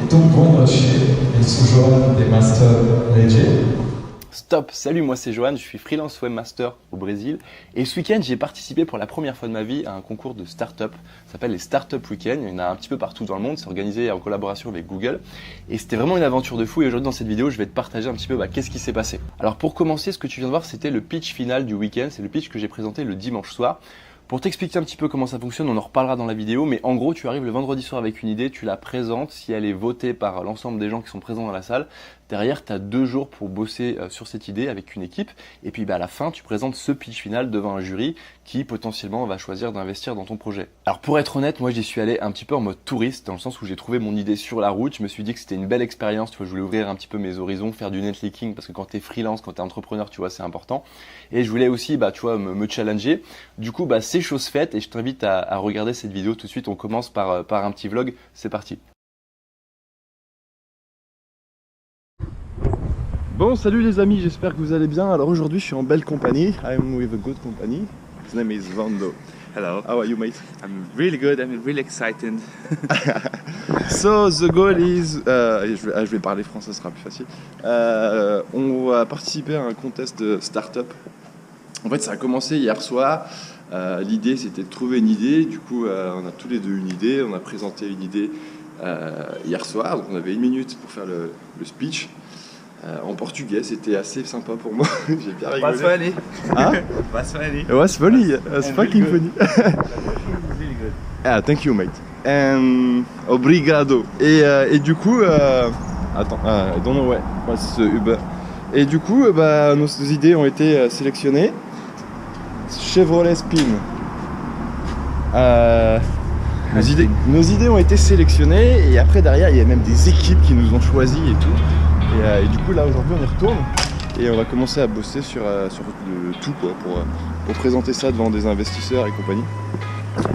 Et donc, boa noite, eu sou João de Master Leger. Stop, salut, moi c'est Johan, je suis freelance webmaster au Brésil et ce week-end j'ai participé pour la première fois de ma vie à un concours de start-up, ça s'appelle les Startup Weekend, il y en a un petit peu partout dans le monde, c'est organisé en collaboration avec Google et c'était vraiment une aventure de fou et aujourd'hui dans cette vidéo je vais te partager un petit peu qu'est-ce qui s'est passé. Alors pour commencer, ce que tu viens de voir c'était le pitch final du week-end, c'est le pitch que j'ai présenté le dimanche soir. Pour t'expliquer un petit peu comment ça fonctionne, on en reparlera dans la vidéo, mais en gros, tu arrives le vendredi soir avec une idée, tu la présentes, si elle est votée par l'ensemble des gens qui sont présents dans la salle, derrière, tu as 2 jours pour bosser sur cette idée avec une équipe, et puis à la fin, tu présentes ce pitch final devant un jury qui potentiellement va choisir d'investir dans ton projet. Alors pour être honnête, moi j'y suis allé un petit peu en mode touriste, dans le sens où j'ai trouvé mon idée sur la route, je me suis dit que c'était une belle expérience, tu vois, je voulais ouvrir un petit peu mes horizons, faire du netlinking, parce que quand tu es freelance, quand tu es entrepreneur, tu vois, c'est important, et je voulais aussi, tu vois, me challenger. Du coup, c'est chose faite, et je t'invite à regarder cette vidéo tout de suite, on commence par un petit vlog, c'est parti. Bon, salut les amis, j'espère que vous allez bien. Alors aujourd'hui, je suis en belle compagnie. I'm with a good company. His name is Vando. Hello. How are you, mate? I'm really good. I'm really excited. So the goal is, je vais parler français, ce sera plus facile. On va participer à un contest de start-up. En fait, ça a commencé hier soir. L'idée, c'était de trouver une idée. Du coup, on a tous les deux une idée. On a présenté une idée hier soir. Donc, on avait 1 minute pour faire le speech. En portugais, c'était assez sympa pour moi. J'ai bien rigolé. Was funny. Hein? Was funny. It was funny. It was fucking funny. Really good. Ah, thank you, mate. Obrigado. Et du coup, attends, I don't know what's Uber. Et du coup, nos idées ont été sélectionnées. Chevrolet Spin. Nos idées ont été sélectionnées et après derrière, il y a même des équipes qui nous ont choisis et tout. Et du coup là aujourd'hui on y retourne et on va commencer à bosser sur le tout quoi, pour présenter ça devant des investisseurs et compagnie.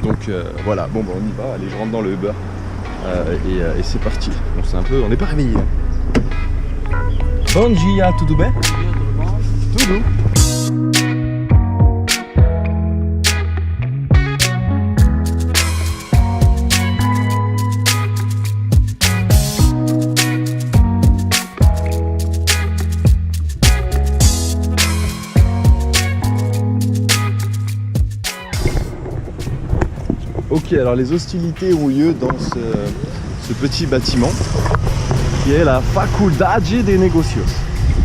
Donc voilà, bon on y va, allez je rentre dans le Uber et c'est parti. On n'est pas réveillé. Bom dia, tudo bem? Tudo. Ok, alors les hostilités ont lieu dans ce petit bâtiment qui est la Faculdade de Negocios.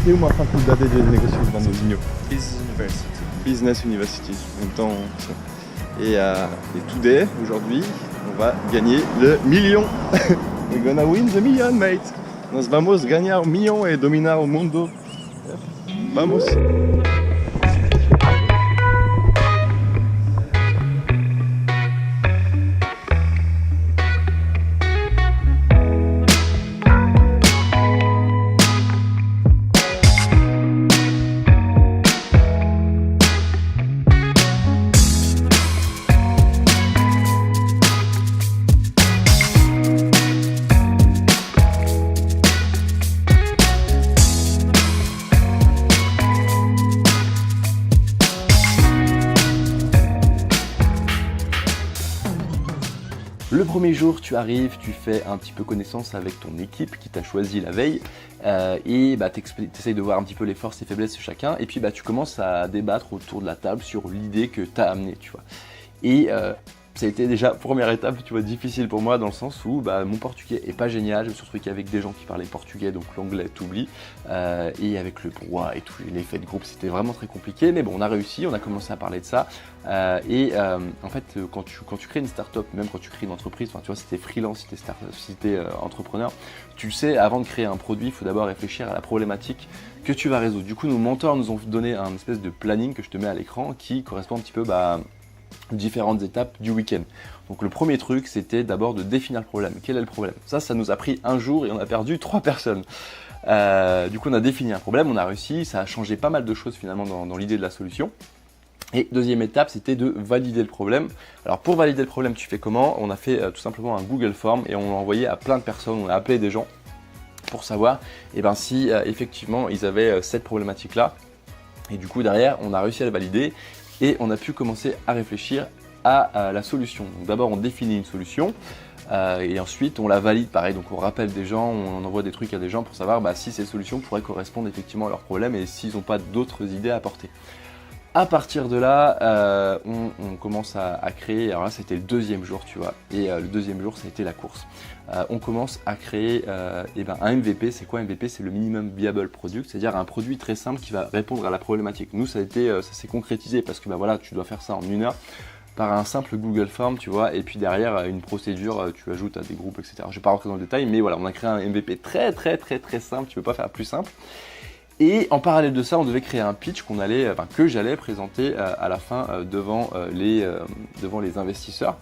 C'est uma Faculdade de Negocios dans nos vignobles. Business University. En même temps, et today, aujourd'hui, on va gagner le million. We're gonna win the million, mate. Nós vamos ganhar 1 million et dominar o mundo. Vamos. Le premier jour, tu arrives, tu fais un petit peu connaissance avec ton équipe qui t'a choisi la veille et tu essayes de voir un petit peu les forces et faiblesses de chacun et puis tu commences à débattre autour de la table sur l'idée que tu as amenée, tu vois. Et ça a été déjà première étape, tu vois, difficile pour moi dans le sens où mon portugais est pas génial, je me suis retrouvé qu'avec des gens qui parlaient portugais, donc l'anglais t'oublie, et avec le brouhaha et tout, l'effet de groupe, c'était vraiment très compliqué, mais bon, on a réussi, on a commencé à parler de ça, en fait, quand tu crées une start-up, même quand tu crées une entreprise, tu vois, si t'es freelance, si t'es entrepreneur, tu sais, avant de créer un produit, il faut d'abord réfléchir à la problématique que tu vas résoudre. Du coup, nos mentors nous ont donné un espèce de planning que je te mets à l'écran qui correspond un petit peu différentes étapes du week-end. Donc le premier truc, c'était d'abord de définir le problème. Quel est le problème? Ça nous a pris 1 jour et on a perdu 3 personnes. Du coup, on a défini un problème, on a réussi, ça a changé pas mal de choses finalement dans l'idée de la solution. Et deuxième étape, c'était de valider le problème. Alors pour valider le problème, tu fais comment? On a fait tout simplement un Google Form et on l'a envoyé à plein de personnes, on a appelé des gens pour savoir si effectivement ils avaient cette problématique-là. Et du coup derrière, on a réussi à le valider et on a pu commencer à réfléchir à la solution. Donc d'abord on définit une solution et ensuite on la valide pareil, donc on rappelle des gens, on envoie des trucs à des gens pour savoir si ces solutions pourraient correspondre effectivement à leurs problèmes et s'ils n'ont pas d'autres idées à apporter. À partir de là, on commence à créer, alors là c'était le deuxième jour tu vois, et le deuxième jour ça a été la course. On commence à créer un MVP. C'est quoi un MVP? C'est le minimum viable product, c'est-à-dire un produit très simple qui va répondre à la problématique. Nous ça s'est concrétisé parce que voilà, tu dois faire ça en 1 heure par un simple Google Form, tu vois, et puis derrière une procédure, tu ajoutes à des groupes, etc. Je ne vais pas rentrer dans le détail, mais voilà, on a créé un MVP très simple, tu ne peux pas faire plus simple. Et en parallèle de ça, on devait créer un pitch que j'allais présenter à la fin devant les investisseurs.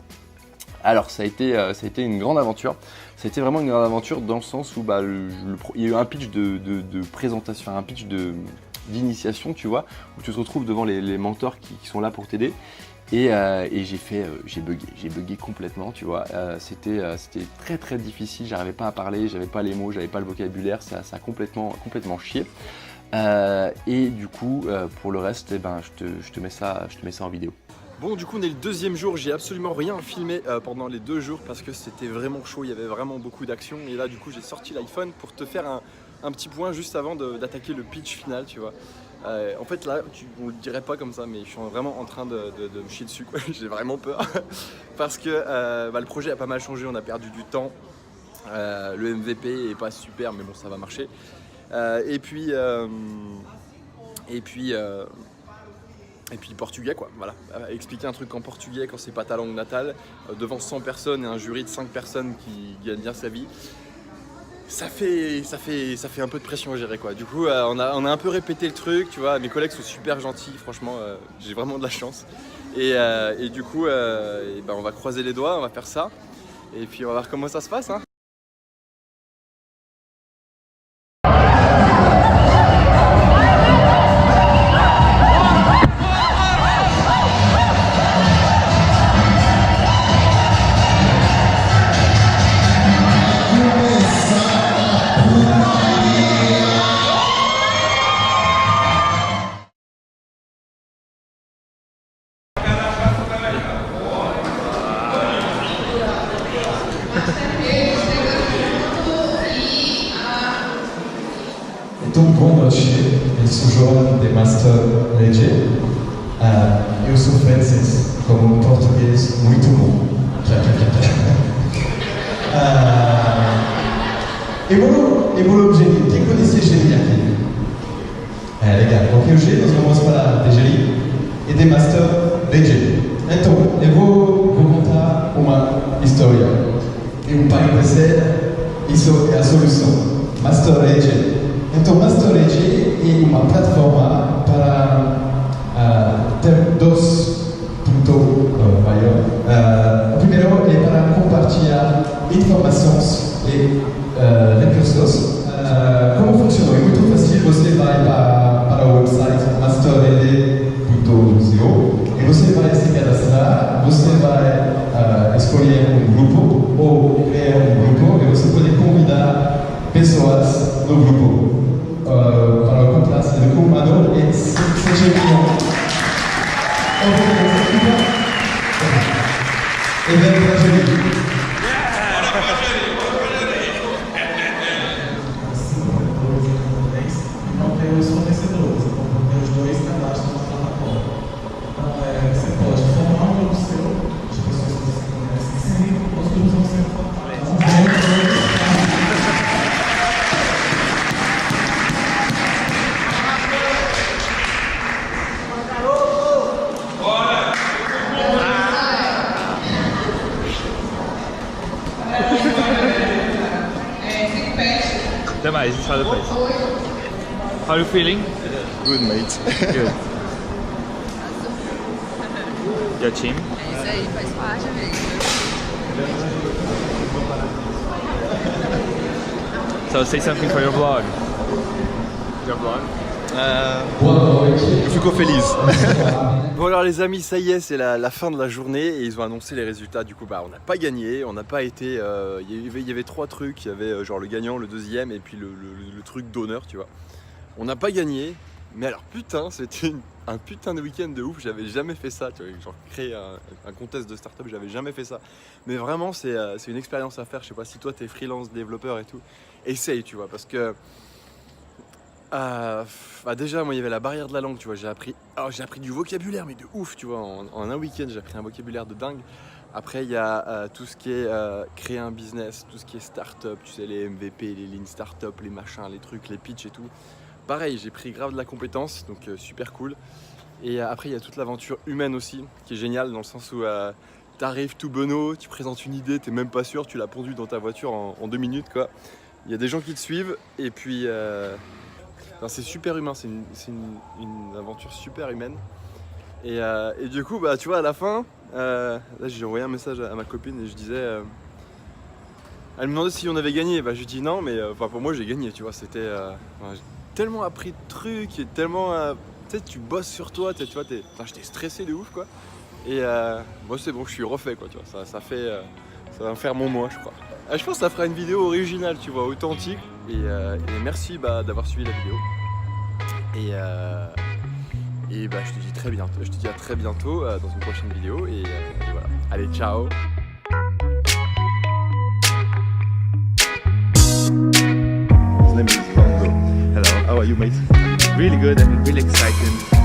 Alors ça a été une grande aventure. Ça a été vraiment une grande aventure dans le sens où il y a eu un pitch de présentation, un pitch d'initiation, tu vois, où tu te retrouves devant les mentors qui sont là pour t'aider. Et j'ai bugué complètement, tu vois. C'était très difficile, j'arrivais pas à parler, j'avais pas les mots, j'avais pas le vocabulaire, ça a complètement chié. Et du coup, pour le reste, je te mets ça en vidéo. Bon, du coup on est le deuxième jour, j'ai absolument rien filmé pendant les 2 jours parce que c'était vraiment chaud, il y avait vraiment beaucoup d'action. Et là du coup j'ai sorti l'iPhone pour te faire un petit point juste avant d'attaquer le pitch final, tu vois. En fait là, on le dirait pas comme ça, mais je suis vraiment en train de me chier dessus, quoi. J'ai vraiment peur parce que le projet a pas mal changé, on a perdu du temps. Le MVP est pas super, mais bon ça va marcher. Et puis portugais quoi, voilà. Expliquer un truc en portugais quand c'est pas ta langue natale, devant 100 personnes et un jury de 5 personnes qui gagnent bien sa vie. Ça fait un peu de pression à gérer quoi. Du coup on a un peu répété le truc, tu vois, mes collègues sont super gentils, franchement j'ai vraiment de la chance. Et du coup on va croiser les doigts, on va faire ça. Et puis on va voir comment ça se passe, hein. Então, boa noite. Eu sou João de Master Legge. Eu sou francês, como português muito bom. E mon objetivo, quem conhece Géry aqui? Legal, ok, hoje nós vamos falar de Géry e de Master Legge. Então, eu vou contar uma história. E para começar, isso é a solução. Master Legge. Então, Master Legge é uma plataforma para ter 2 pontos maiores. O primeiro é para compartilhar informações e recursos. Como funciona? É muito fácil, você vai para o website masterlegge.co e você vai se cadastrar, você vai escolher um grupo ou criar um grupo e você pode convidar pessoas no grupo para o contraste do comando e seja e vem para a Géry. Não tem os fornecedores, então tem os 2 cadastros na plataforma. Então você pode formar um grupo seu, de pessoas que você conhece, sim, os grupos vão ser formados. Até mais, a gente fala depois. How are you feeling? Good, mate. Good. Your team? É isso aí, faz parte, amigo. So say something for your vlog. Your vlog? Je suis feliz. Bon alors les amis, ça y est, c'est la fin de la journée et ils ont annoncé les résultats. Du coup on n'a pas gagné, on n'a pas été... Il y avait 3 trucs, il y avait genre le gagnant, le deuxième et puis le truc d'honneur, tu vois. On n'a pas gagné, mais alors putain, c'était une un putain de week-end de ouf, j'avais jamais fait ça, tu vois, genre créer un contest de start-up, j'avais jamais fait ça. Mais vraiment, c'est une expérience à faire. Je sais pas si toi t'es freelance, développeur et tout, essaye, tu vois, parce que déjà, moi, il y avait la barrière de la langue, tu vois. J'ai appris du vocabulaire, mais de ouf, tu vois. En un week-end, j'ai appris un vocabulaire de dingue. Après, il y a tout ce qui est créer un business, tout ce qui est start-up, tu sais, les MVP, les lignes start-up, les machins, les trucs, les pitchs et tout. Pareil, j'ai pris grave de la compétence, donc super cool. Et après, il y a toute l'aventure humaine aussi, qui est géniale, dans le sens où t'arrives tout beneau, tu présentes une idée, t'es même pas sûr, tu l'as pondue dans ta voiture en 2 minutes, quoi. Il y a des gens qui te suivent, et puis... c'est super humain, c'est une aventure super humaine. Et du coup, bah, tu vois, à la fin, là j'ai envoyé un message à ma copine et je disais... elle me demandait si on avait gagné. Bah, je lui dis non, mais pour moi j'ai gagné, tu vois. C'était... j'ai tellement appris de trucs, et tellement... tu sais, tu bosses sur toi, tu vois, j'étais stressé de ouf, quoi. Et moi c'est bon, je suis refait, quoi, tu vois. Ça va me faire mon mois, je crois. Je pense que ça fera une vidéo originale, tu vois, authentique. Et merci d'avoir suivi la vidéo. Et bah, je te dis très bientôt. Je te dis à très bientôt dans une prochaine vidéo. Et voilà. Allez, ciao. His name is Longo. Hello, how are you, mate? Really good and really excited